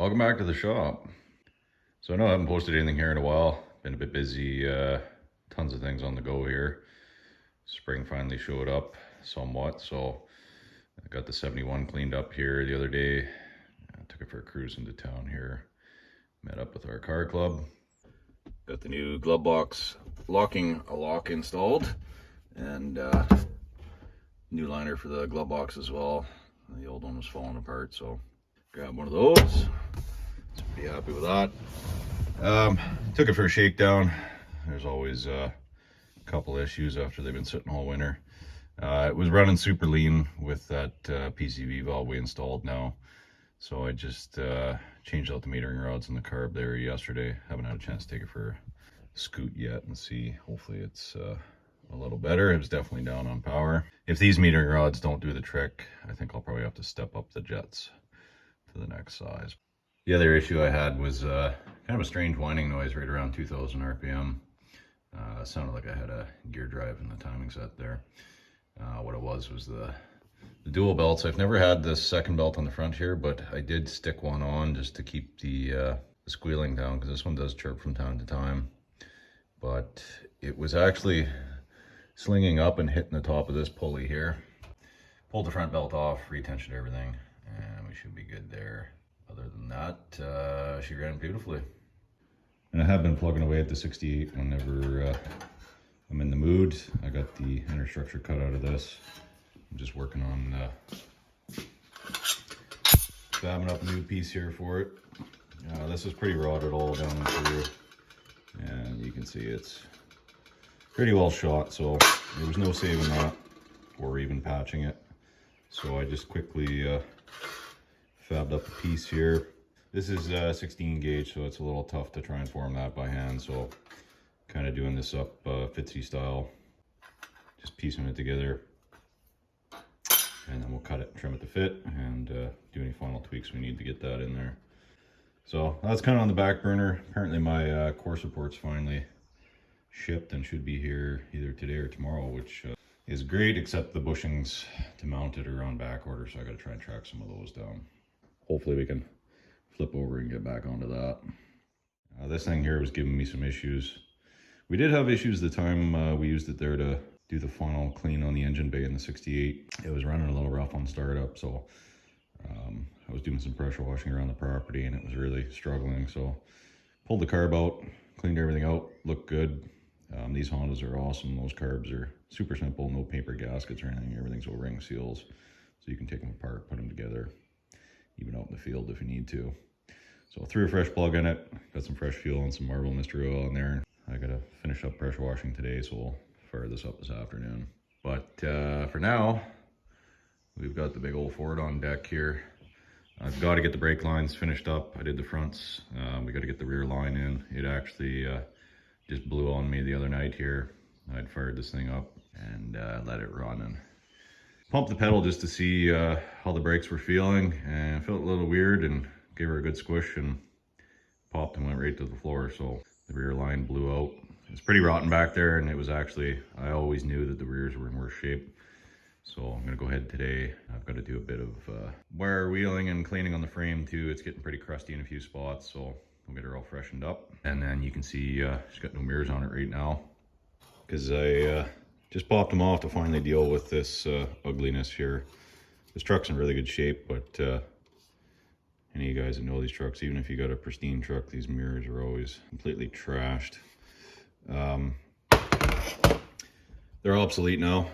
Welcome back to the shop. So I know I haven't posted anything here in a while. Been a bit busy, tons of things on the go here. Spring finally showed up somewhat, so I got the 71 cleaned up here the other day. I took it for a cruise into town here. Met up with our car club. Got the new glove box locking lock installed, and new liner for the glove box as well. The old one was falling apart, so grab one of those. Pretty happy with that. Took it for a shakedown. There's always a couple issues after they've been sitting all winter. It was running super lean with that PCV valve we installed now. So I just changed out the metering rods and the carb there yesterday. Haven't had a chance to take it for a scoot yet and see. Hopefully it's a little better. It was definitely down on power. If these metering rods don't do the trick, I think I'll probably have to step up the jets to the next size. The other issue I had was kind of a strange whining noise right around 2000 RPM. Sounded like I had a gear drive in the timing set there. What it was the dual belts. I've never had this second belt on the front here, but I did stick one on just to keep the squealing down, because this one does chirp from time to time. But it was actually slinging up and hitting the top of this pulley here. Pulled the front belt off, retensioned everything, and we should be good there. Other than that, she ran beautifully. And I have been plugging away at the 68 whenever I'm in the mood. I got the inner structure cut out of this. I'm just working on fabbing up a new piece here for it. This is pretty rotted all down through, and you can see it's pretty well shot, so there was no saving that or even patching it. So I just quickly fabbed up a piece here. This is 16 gauge, so it's a little tough to try and form that by hand, so kind of doing this up Fitzy style, just piecing it together, and then we'll cut it and trim it to fit and do any final tweaks we need to get that in there. So that's kind of on the back burner. Apparently my core support's finally shipped and should be here either today or tomorrow, which is great, except the bushings to mount it are on back order, so I got to try and track some of those down. Hopefully we can flip over and get back onto that. This thing here was giving me some issues. We did have issues the time we used it there to do the final clean on the engine bay in the 68. It was running a little rough on startup, so I was doing some pressure washing around the property and it was really struggling. So pulled the carb out, cleaned everything out, looked good. These Hondas are awesome. Those carbs are super simple, no paper gaskets or anything. Everything's all ring seals, so you can take them apart, put them together, even out in the field if you need to. So threw a fresh plug in it, got some fresh fuel and some Marvel mystery oil in there. I gotta finish up pressure washing today, so we'll fire this up this afternoon. But for now, we've got the big old Ford on deck here. I've got to get the brake lines finished up. I did the fronts. We got to get the rear line in. It actually just blew on me the other night here. I'd fired this thing up and let it run and pumped the pedal just to see how the brakes were feeling, and it felt a little weird, and gave her a good squish and popped and went right to the floor. So the rear line blew out. It's pretty rotten back there, and it was actually, I always knew that the rears were in worse shape. So I'm gonna go ahead today. I've got to do a bit of wire wheeling and cleaning on the frame too. It's getting pretty crusty in a few spots, so we'll get her all freshened up. And then you can see she's got no mirrors on it right now, because I just popped them off to finally deal with this ugliness here. This truck's in really good shape, but any of you guys that know these trucks, even if you got a pristine truck, these mirrors are always completely trashed. They're all obsolete now,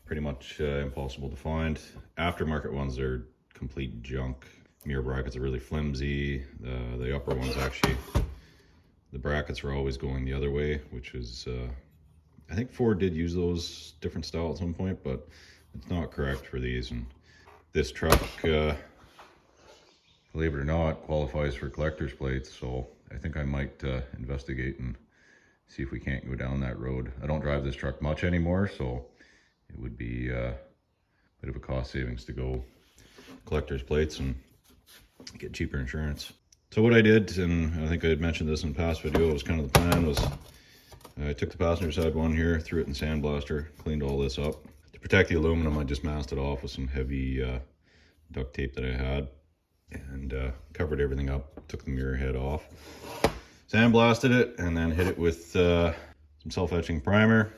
pretty much impossible to find. Aftermarket ones are complete junk. Mirror brackets are really flimsy. The upper ones actually, the brackets are always going the other way, which is I think Ford did use those different style at some point, but it's not correct for these. And this truck, believe it or not, qualifies for collector's plates, so I think I might investigate and see if we can't go down that road. I don't drive this truck much anymore, so it would be a bit of a cost savings to go collector's plates and get cheaper insurance. So what I did, and I think I had mentioned this in past video, was kind of the plan was I took the passenger side one here, threw it in sandblaster, cleaned all this up. To protect the aluminum, I just masked it off with some heavy duct tape that I had. and covered everything up, took the mirror head off, sandblasted it, and then hit it with some self-etching primer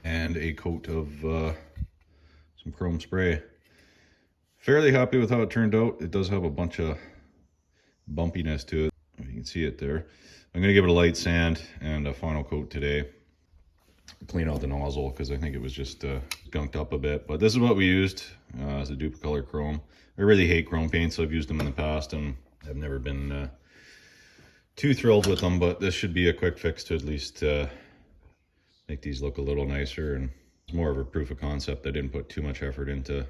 and a coat of some chrome spray. Fairly happy with how it turned out. It does have a bunch of bumpiness to it. If you can see it there. I'm going to give it a light sand and a final coat today. Clean out the nozzle because I think it was just gunked up a bit. But this is what we used as a dupe color chrome. I really hate chrome paints. I've used them in the past and I've never been too thrilled with them. But this should be a quick fix to at least make these look a little nicer. And it's more of a proof of concept. I didn't put too much effort into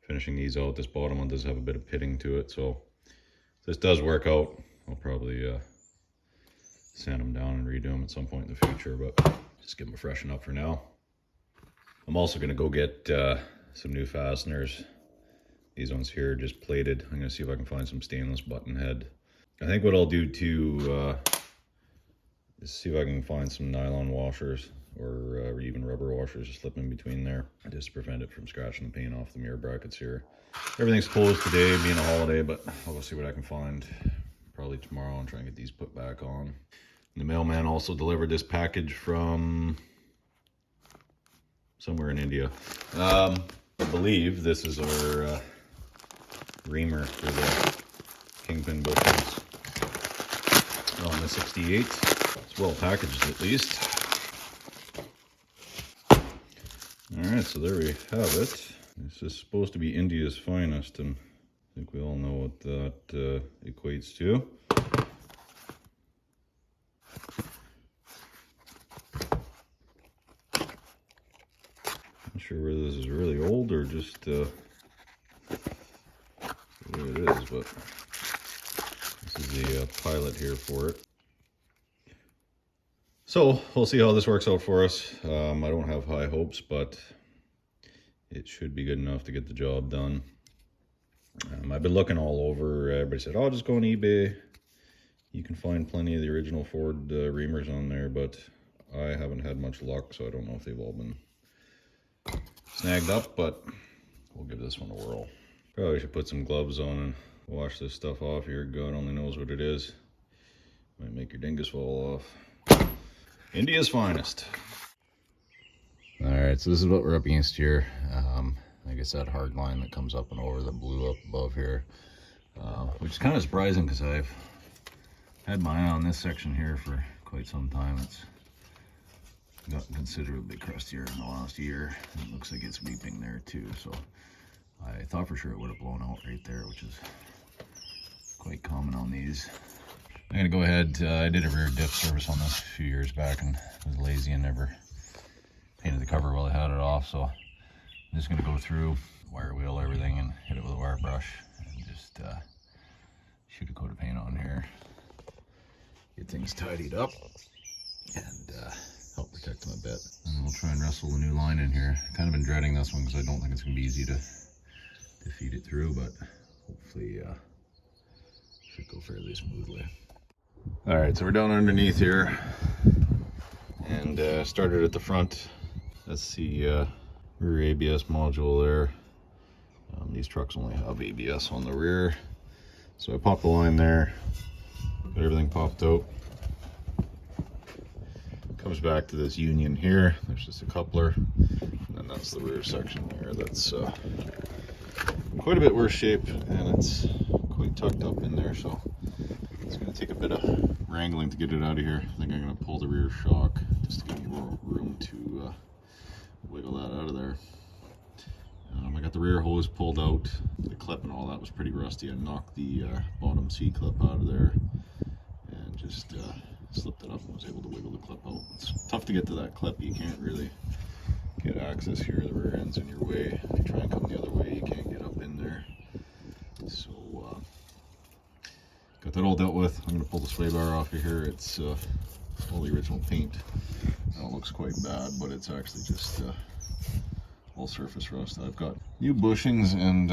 finishing these out. This bottom one does have a bit of pitting to it. So if this does work out, I'll probably sand them down and redo them at some point in the future. But just give them a freshen up for now. I'm also going to go get some new fasteners. These ones here just plated. I'm going to see if I can find some stainless button head. I think what I'll do too is see if I can find some nylon washers or even rubber washers to slip in between there, just to prevent it from scratching the paint off the mirror brackets here. Everything's closed today, being a holiday, but I'll go see what I can find probably tomorrow and try and get these put back on. The mailman also delivered this package from somewhere in India. I believe this is our reamer for the kingpin bushings on the 68. It's well packaged at least. Alright, so there we have it. This is supposed to be India's finest, and I think we all know what that equates to. Not sure whether this is really old or just the way it is, but this is the pilot here for it. So we'll see how this works out for us. I don't have high hopes, but it should be good enough to get the job done. I've been looking all over. Everybody said, oh, just go on eBay. You can find plenty of the original Ford reamers on there, but I haven't had much luck, so I don't know if they've all been snagged up, but we'll give this one a whirl. Probably should put some gloves on and wash this stuff off here. God only knows what it is. Might make your dingus fall off. India's finest. Alright, so this is what we're up against here. I guess that hard line that comes up and over the blue up above here, which is kind of surprising because I've had my eye on this section here for quite some time. It's gotten considerably crustier in the last year. It looks like it's weeping there too, so I thought for sure it would have blown out right there, which is quite common on these. I'm gonna go ahead, I did a rear diff service on this a few years back and was lazy and never painted the cover while I had it off, so I'm just gonna go through, wire wheel everything and hit it with a wire brush and just shoot a coat of paint on here, get things tidied up and help protect them a bit. And we'll try and wrestle the new line in here. Kind of been dreading this one because I don't think it's gonna be easy to feed it through, but hopefully should go fairly smoothly. All right, so we're down underneath here and started at the front. That's the rear ABS module there. These trucks only have ABS on the rear. So I popped the line there, got everything popped out. Comes back to this union here. There's just a coupler, and then that's the rear section there. That's quite a bit worse shape, and it's quite tucked up in there, so it's going to take a bit of wrangling to get it out of here. I think I'm going to pull the rear shock just to give me more room to wiggle that out of there. I got the rear hose pulled out. The clip and all that was pretty rusty. I knocked the bottom C-clip out of there and just slipped it up and was able to wiggle the clip out. It's tough to get to that clip. You can't really get access here. The rear end's in your way. If you try and come the other way, you can't get up in there. So got that all dealt with. I'm going to pull the sway bar off of here. It's all the original paint. Now it looks quite bad, but it's actually just all surface rust. I've got new bushings and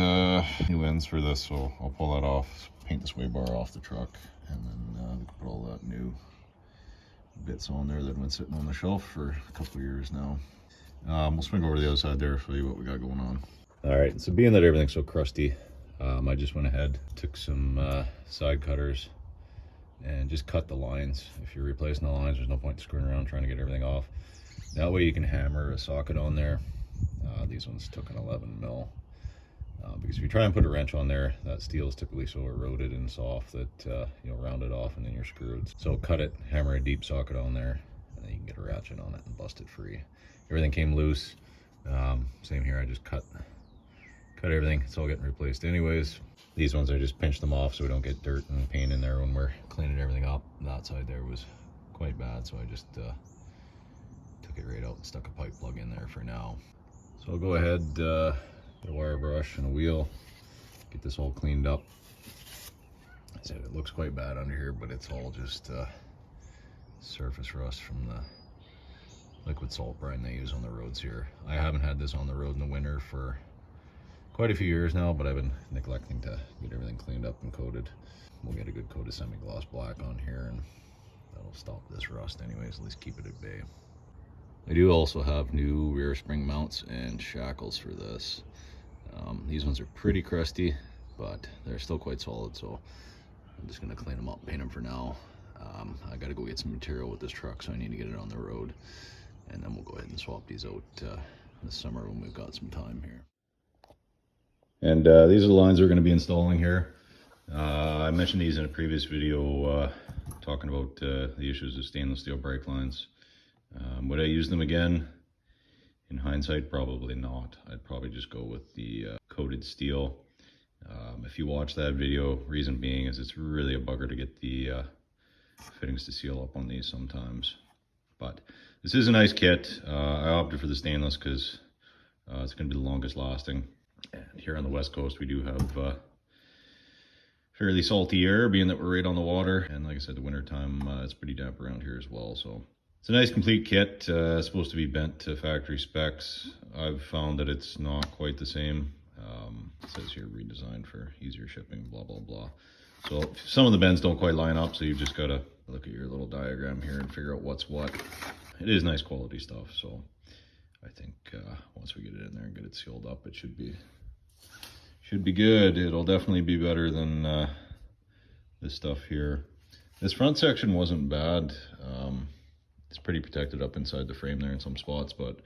new ends for this, so I'll pull that off, paint the sway bar off the truck, and then put all that new bits on there that have been sitting on the shelf for a couple of years now. We'll swing over to the other side there, show you what we got going on. All right, so being that everything's so crusty, I just went ahead, took some side cutters and just cut the lines. If you're replacing the lines, there's no point screwing around trying to get everything off. That way you can hammer a socket on there. These ones took an 11 mil. Because if you try and put a wrench on there, that steel is typically so eroded and soft that you'll round it off and then you're screwed. So cut it, hammer a deep socket on there, and then you can get a ratchet on it and bust it free. Everything came loose. Same here, I just cut everything. It's all getting replaced anyways. These ones I just pinched them off so we don't get dirt and paint in there when we're cleaning everything up. That side there was quite bad, so I just took it right out and stuck a pipe plug in there for now. So I'll go ahead, get a wire brush and a wheel, get this all cleaned up. I said it looks quite bad under here, but it's all just surface rust from the liquid salt brine they use on the roads here. I haven't had this on the road in the winter for quite a few years now, but I've been neglecting to get everything cleaned up and coated. We'll get a good coat of semi-gloss black on here and that'll stop this rust anyways, at least keep it at bay. I do also have new rear spring mounts and shackles for this. These ones are pretty crusty, but they're still quite solid, so I'm just going to clean them up and paint them for now. I got to go get some material with this truck, so I need to get it on the road, and then we'll go ahead and swap these out this summer when we've got some time here. And these are the lines we're going to be installing here. I mentioned these in a previous video talking about the issues of stainless steel brake lines. Would I use them again? In hindsight, probably not. I'd probably just go with the coated steel. If you watch that video, reason being is it's really a bugger to get the fittings to seal up on these sometimes. But this is a nice kit. I opted for the stainless because it's going to be the longest lasting. And here on the west coast we do have fairly salty air, being that we're right on the water, and like I said, the winter time it's pretty damp around here as well. So it's a nice complete kit. It's supposed to be bent to factory specs. I've found that it's not quite the same. It says here redesigned for easier shipping, blah blah blah. So some of the bends don't quite line up, so you've just got to look at your little diagram here and figure out what's what. It is nice quality stuff, so I think once we get it in there and get it sealed up, it should be good. It'll definitely be better than this stuff here. This front section wasn't bad. It's pretty protected up inside the frame there in some spots, but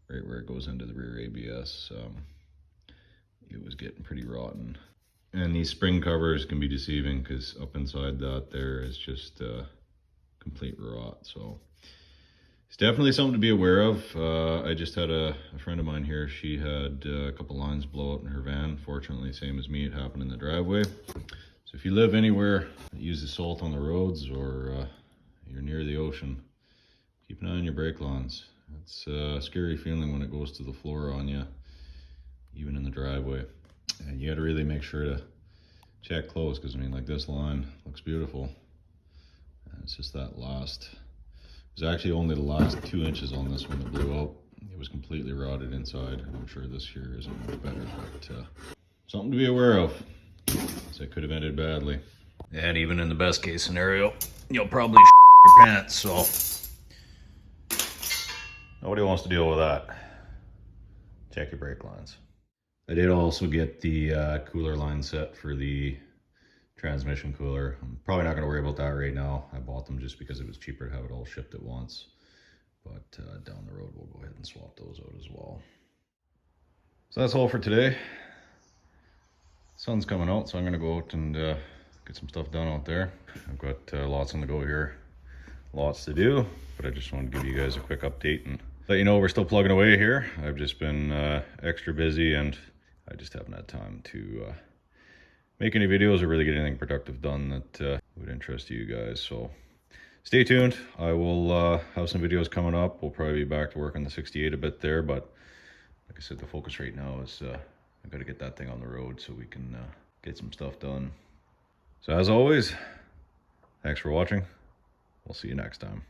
right where it goes into the rear ABS, it was getting pretty rotten. And these spring covers can be deceiving because up inside that there is just complete rot. So it's definitely something to be aware of. I just had a friend of mine here. She had a couple lines blow out in her van. Fortunately, same as me, it happened in the driveway. So if you live anywhere that uses salt on the roads, or you're near the ocean, keep an eye on your brake lines. It's a scary feeling when it goes to the floor on you, even in the driveway. And you got to really make sure to check close, because I mean, like, this line looks beautiful. And it's just that last, it was actually only the last 2 inches on this one that blew out. It was completely rotted inside. I'm sure this here isn't much better, but something to be aware of. So it could have ended badly. And even in the best case scenario, you'll probably your pants, so nobody wants to deal with that. Check your brake lines. I did also get the cooler line set for the transmission cooler. I'm probably not going to worry about that right now. I bought them just because it was cheaper to have it all shipped at once. But down the road, we'll go ahead and swap those out as well. So that's all for today. Sun's coming out, so I'm going to go out and get some stuff done out there. I've got lots on the go here, lots to do, but I just wanted to give you guys a quick update and let you know we're still plugging away here. I've just been extra busy, and I just haven't had time to make any videos or really get anything productive done that would interest you guys. So stay tuned. I will have some videos coming up. We'll probably be back to work on the 68 a bit there, but like I said, the focus right now is I've got to get that thing on the road so we can get some stuff done. So as always, thanks for watching. We'll see you next time.